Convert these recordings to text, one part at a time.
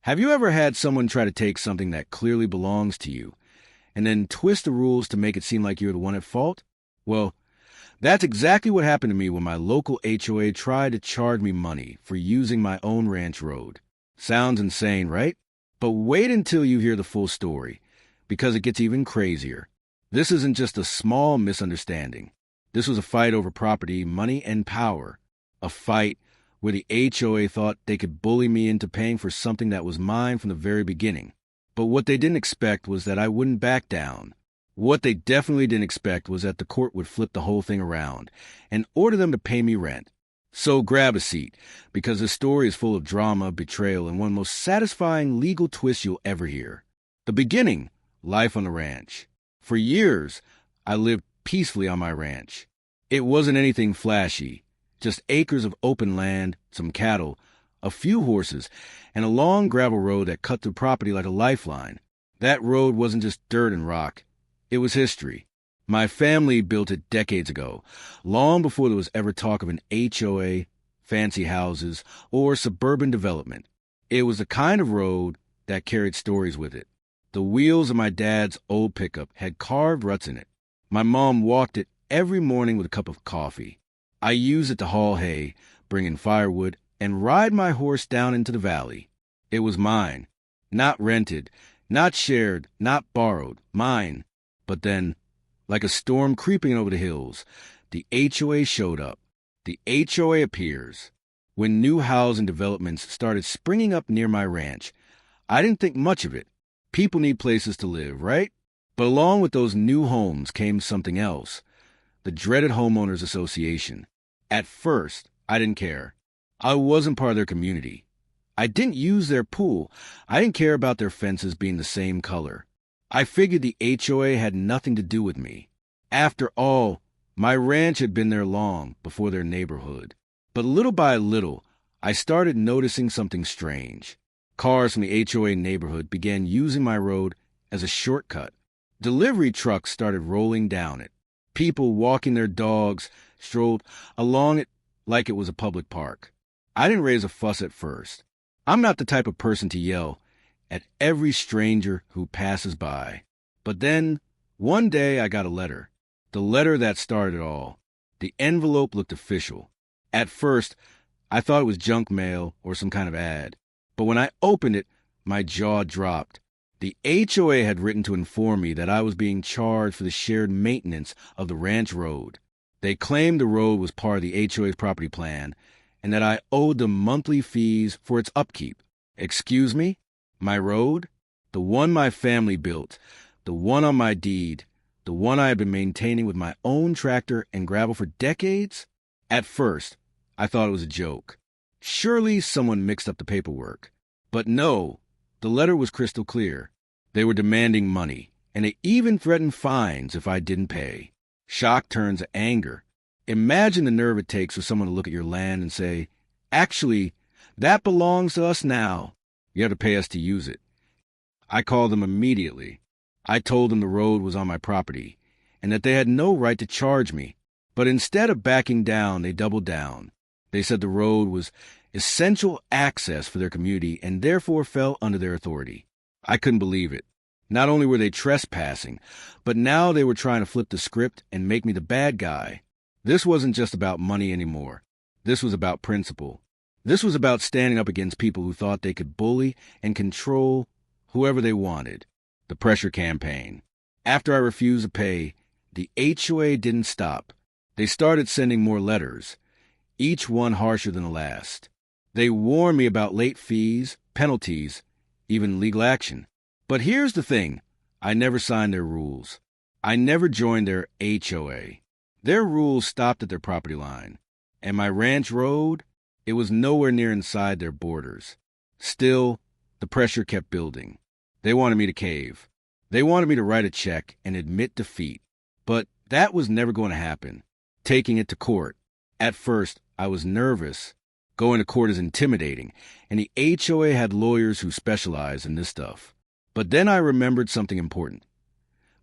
Have you ever had someone try to take something that clearly belongs to you and then twist the rules to make it seem like you're the one at fault? Well, that's exactly what happened to me when my local HOA tried to charge me money for using my own ranch road. Sounds insane, right? But wait until you hear the full story, because it gets even crazier. This isn't just a small misunderstanding. This was a fight over property, money, and power. A fight where the HOA thought they could bully me into paying for something that was mine from the very beginning. But what they didn't expect was that I wouldn't back down. What they definitely didn't expect was that the court would flip the whole thing around and order them to pay me rent. So grab a seat, because this story is full of drama, betrayal, and one of the most satisfying legal twists you'll ever hear. The beginning, life on the ranch. For years, I lived peacefully on my ranch. It wasn't anything flashy, just acres of open land, some cattle, a few horses, and a long gravel road that cut through property like a lifeline. That road wasn't just dirt and rock. It was history. My family built it decades ago, long before there was ever talk of an HOA, fancy houses, or suburban development. It was the kind of road that carried stories with it. The wheels of my dad's old pickup had carved ruts in it. My mom walked it every morning with a cup of coffee. I used it to haul hay, bring in firewood, and ride my horse down into the valley. It was mine. Not rented, not shared, not borrowed. Mine. But then, like a storm creeping over the hills, the HOA showed up. The HOA appears. When new housing developments started springing up near my ranch, I didn't think much of it. People need places to live, right? But along with those new homes came something else. The dreaded homeowners association. At first, I didn't care. I wasn't part of their community. I didn't use their pool. I didn't care about their fences being the same color. I figured the HOA had nothing to do with me. After all, my ranch had been there long before their neighborhood. But little by little, I started noticing something strange. Cars from the HOA neighborhood began using my road as a shortcut. Delivery trucks started rolling down it. People walking their dogs strolled along it like it was a public park. I didn't raise a fuss at first. I'm not the type of person to yell at every stranger who passes by. But then, one day I got a letter. The letter that started it all. The envelope looked official. At first, I thought it was junk mail or some kind of ad. But when I opened it, my jaw dropped. The HOA had written to inform me that I was being charged for the shared maintenance of the ranch road. They claimed the road was part of the HOA's property plan, and that I owed them monthly fees for its upkeep. Excuse me? My road? The one my family built, the one on my deed, the one I had been maintaining with my own tractor and gravel for decades? At first, I thought it was a joke. Surely someone mixed up the paperwork. But no, the letter was crystal clear. They were demanding money, and they even threatened fines if I didn't pay. Shock turns to anger. Imagine the nerve it takes for someone to look at your land and say, "Actually, that belongs to us now. You have to pay us to use it." I called them immediately. I told them the road was on my property and that they had no right to charge me. But instead of backing down, they doubled down. They said the road was essential access for their community and therefore fell under their authority. I couldn't believe it. Not only were they trespassing, but now they were trying to flip the script and make me the bad guy. This wasn't just about money anymore. This was about principle. This was about standing up against people who thought they could bully and control whoever they wanted. The pressure campaign. After I refused to pay, the HOA didn't stop. They started sending more letters, each one harsher than the last. They warned me about late fees, penalties, even legal action. But here's the thing. I never signed their rules. I never joined their HOA. Their rules stopped at their property line. And my ranch road, it was nowhere near inside their borders. Still, the pressure kept building. They wanted me to cave. They wanted me to write a check and admit defeat. But that was never going to happen. Taking it to court. At first, I was nervous. Going to court is intimidating, and the HOA had lawyers who specialized in this stuff. But then I remembered something important.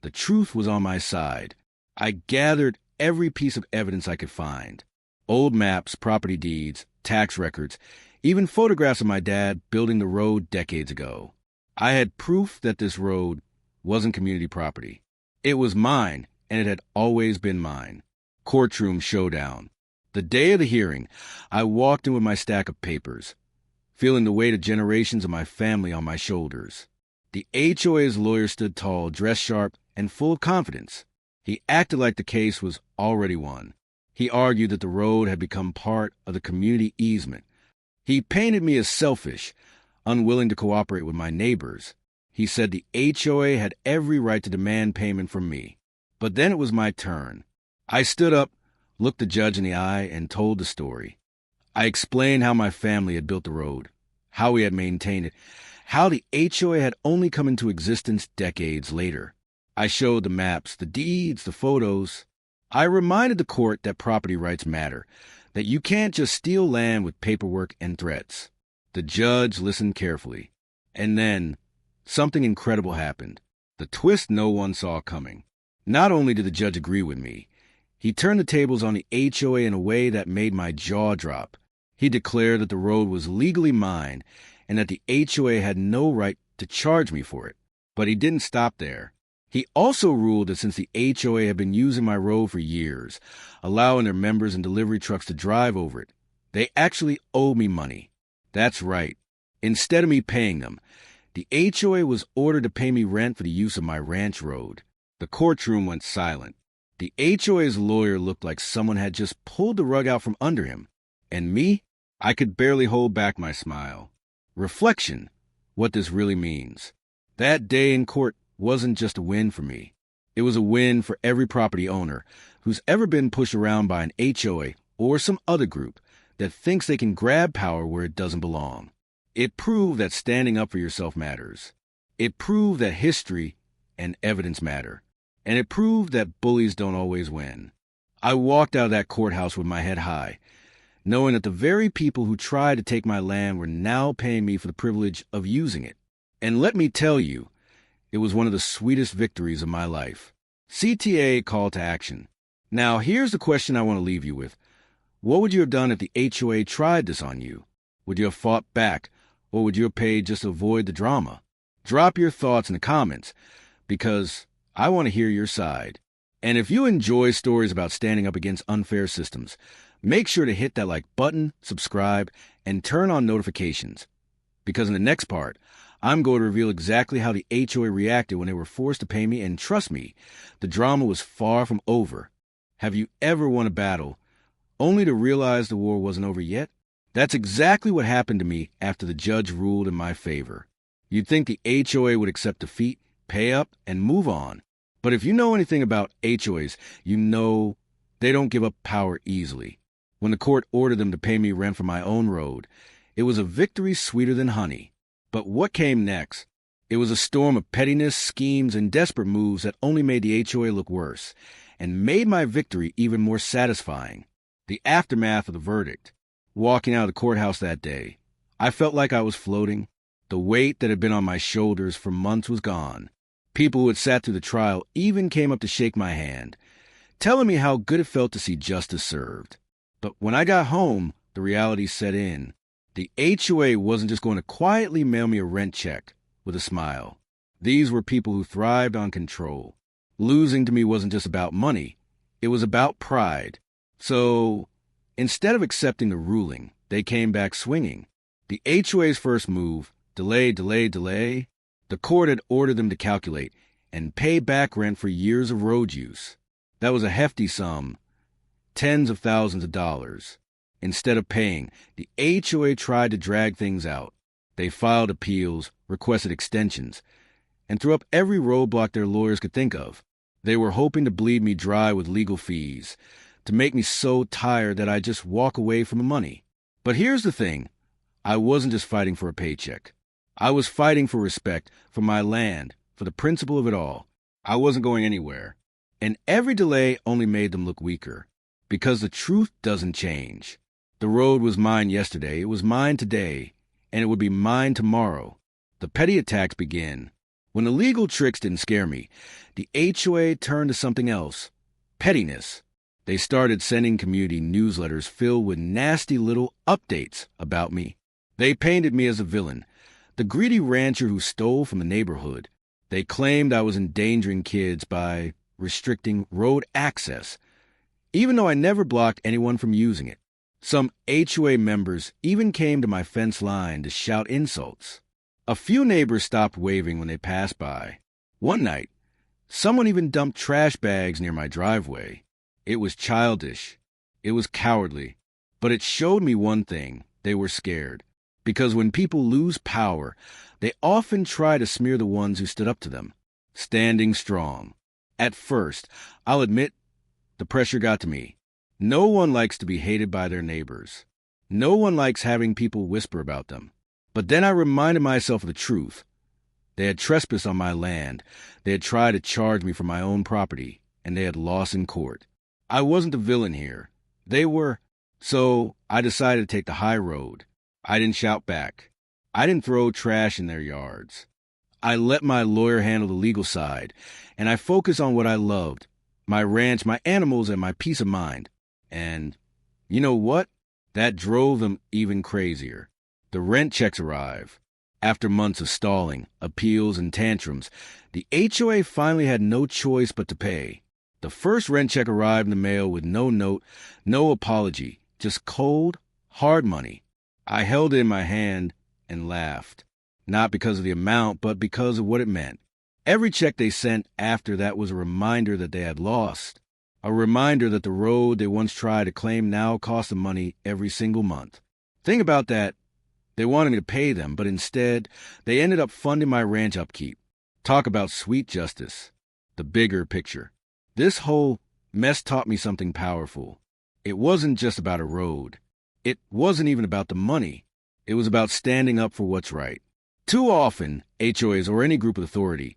The truth was on my side. I gathered every piece of evidence I could find. Old maps, property deeds, tax records, even photographs of my dad building the road decades ago. I had proof that this road wasn't community property. It was mine, and it had always been mine. Courtroom showdown. The day of the hearing, I walked in with my stack of papers, feeling the weight of generations of my family on my shoulders. The HOA's lawyer stood tall, dressed sharp, and full of confidence. He acted like the case was already won. He argued that the road had become part of the community easement. He painted me as selfish, unwilling to cooperate with my neighbors. He said the HOA had every right to demand payment from me. But then it was my turn. I stood up, looked the judge in the eye, and told the story. I explained how my family had built the road, how we had maintained it, how the HOA had only come into existence decades later. I showed the maps, the deeds, the photos. I reminded the court that property rights matter, that you can't just steal land with paperwork and threats. The judge listened carefully. And then, something incredible happened. The twist no one saw coming. Not only did the judge agree with me, he turned the tables on the HOA in a way that made my jaw drop. He declared that the road was legally mine and that the HOA had no right to charge me for it. But he didn't stop there. He also ruled that since the HOA had been using my road for years, allowing their members and delivery trucks to drive over it, they actually owed me money. That's right. Instead of me paying them, the HOA was ordered to pay me rent for the use of my ranch road. The courtroom went silent. The HOA's lawyer looked like someone had just pulled the rug out from under him. And me? I could barely hold back my smile. Reflection, what this really means. That day in court wasn't just a win for me. It was a win for every property owner who's ever been pushed around by an HOA or some other group that thinks they can grab power where it doesn't belong. It proved that standing up for yourself matters. It proved that history and evidence matter. And it proved that bullies don't always win. I walked out of that courthouse with my head high, knowing that the very people who tried to take my land were now paying me for the privilege of using it. And let me tell you, it was one of the sweetest victories of my life. CTA call to action. Now, here's the question I want to leave you with. What would you have done if the HOA tried this on you? Would you have fought back, or would you have paid just to avoid the drama? Drop your thoughts in the comments, because I want to hear your side. And if you enjoy stories about standing up against unfair systems, make sure to hit that like button, subscribe, and turn on notifications. Because in the next part, I'm going to reveal exactly how the HOA reacted when they were forced to pay me, and trust me, the drama was far from over. Have you ever won a battle only to realize the war wasn't over yet? That's exactly what happened to me after the judge ruled in my favor. You'd think the HOA would accept defeat, pay up, and move on. But if you know anything about HOAs, you know they don't give up power easily. When the court ordered them to pay me rent for my own road, it was a victory sweeter than honey. But what came next? It was a storm of pettiness, schemes, and desperate moves that only made the HOA look worse, and made my victory even more satisfying. The aftermath of the verdict. Walking out of the courthouse that day, I felt like I was floating. The weight that had been on my shoulders for months was gone. People who had sat through the trial even came up to shake my hand, telling me how good it felt to see justice served. But when I got home, the reality set in. The HOA wasn't just going to quietly mail me a rent check with a smile. These were people who thrived on control. Losing to me wasn't just about money. It was about pride. So, instead of accepting the ruling, they came back swinging. The HOA's first move, delay. The court had ordered them to calculate and pay back rent for years of road use. That was a hefty sum, tens of thousands of dollars. Instead of paying, the HOA tried to drag things out. They filed appeals, requested extensions, and threw up every roadblock their lawyers could think of. They were hoping to bleed me dry with legal fees, to make me so tired that I'd just walk away from the money. But here's the thing. I wasn't just fighting for a paycheck. I was fighting for respect, for my land, for the principle of it all. I wasn't going anywhere. And every delay only made them look weaker. Because the truth doesn't change. The road was mine yesterday, it was mine today, and it would be mine tomorrow. The petty attacks begin. When the legal tricks didn't scare me, the HOA turned to something else. Pettiness. They started sending community newsletters filled with nasty little updates about me. They painted me as a villain, the greedy rancher who stole from the neighborhood. They claimed I was endangering kids by restricting road access, even though I never blocked anyone from using it. Some HOA members even came to my fence line to shout insults. A few neighbors stopped waving when they passed by. One night, someone even dumped trash bags near my driveway. It was childish. It was cowardly. But it showed me one thing: they were scared. Because when people lose power, they often try to smear the ones who stood up to them. Standing strong. At first, I'll admit, the pressure got to me. No one likes to be hated by their neighbors. No one likes having people whisper about them. But then I reminded myself of the truth. They had trespassed on my land. They had tried to charge me for my own property, and they had lost in court. I wasn't the villain here. They were. So I decided to take the high road. I didn't shout back. I didn't throw trash in their yards. I let my lawyer handle the legal side, and I focused on what I loved: my ranch, my animals, and my peace of mind. And you know what? That drove them even crazier. The rent checks arrive. After months of stalling, appeals, and tantrums, the HOA finally had no choice but to pay. The first rent check arrived in the mail with no note, no apology, just cold, hard money. I held it in my hand and laughed, not because of the amount, but because of what it meant. Every check they sent after that was a reminder that they had lost, a reminder that the road they once tried to claim now cost them money every single month. Think about that. They wanted me to pay them, but instead, they ended up funding my ranch upkeep. Talk about sweet justice. The bigger picture. This whole mess taught me something powerful. It wasn't just about a road. It wasn't even about the money. It was about standing up for what's right. Too often, HOAs or any group of authority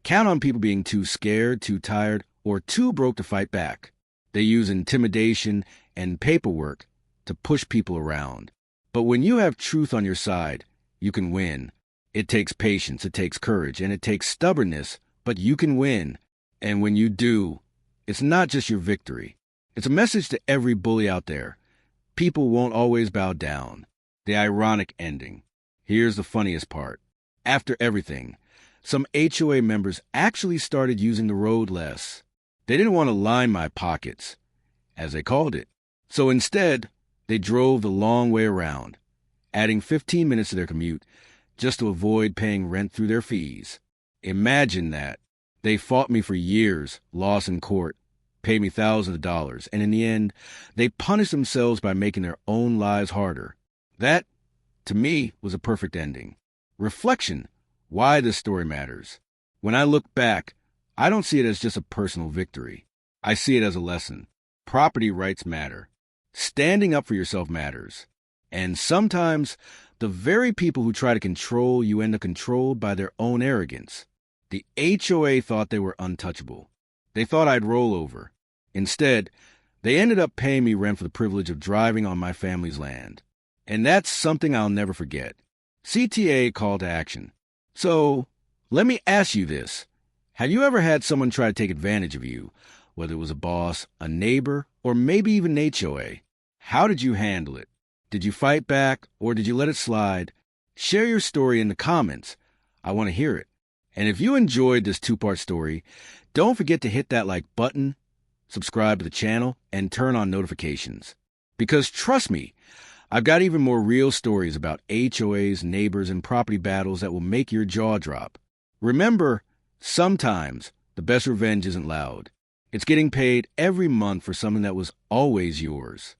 count on people being too scared, too tired, or too broke to fight back. They use intimidation and paperwork to push people around. But when you have truth on your side, you can win. It takes patience, it takes courage, and it takes stubbornness, but you can win. And when you do, it's not just your victory. It's a message to every bully out there. People won't always bow down. The ironic ending. Here's the funniest part. After everything, some HOA members actually started using the road less. They didn't want to line my pockets, as they called it. So instead, they drove the long way around, adding 15 minutes to their commute just to avoid paying rent through their fees. Imagine that. They fought me for years, lost in court, paid me thousands of dollars, and in the end, they punished themselves by making their own lives harder. That, to me, was a perfect ending. Reflection: why this story matters. When I look back, I don't see it as just a personal victory. I see it as a lesson. Property rights matter. Standing up for yourself matters. And sometimes, the very people who try to control you end up controlled by their own arrogance. The HOA thought they were untouchable. They thought I'd roll over. Instead, they ended up paying me rent for the privilege of driving on my family's land. And that's something I'll never forget. CTA: call to action. So, let me ask you this. Have you ever had someone try to take advantage of you, whether it was a boss, a neighbor, or maybe even an HOA? How did you handle it? Did you fight back, or did you let it slide? Share your story in the comments. I want to hear it. And if you enjoyed this two-part story, don't forget to hit that like button, subscribe to the channel, and turn on notifications. Because trust me, I've got even more real stories about HOAs, neighbors, and property battles that will make your jaw drop. Remember, sometimes the best revenge isn't loud. It's getting paid every month for something that was always yours.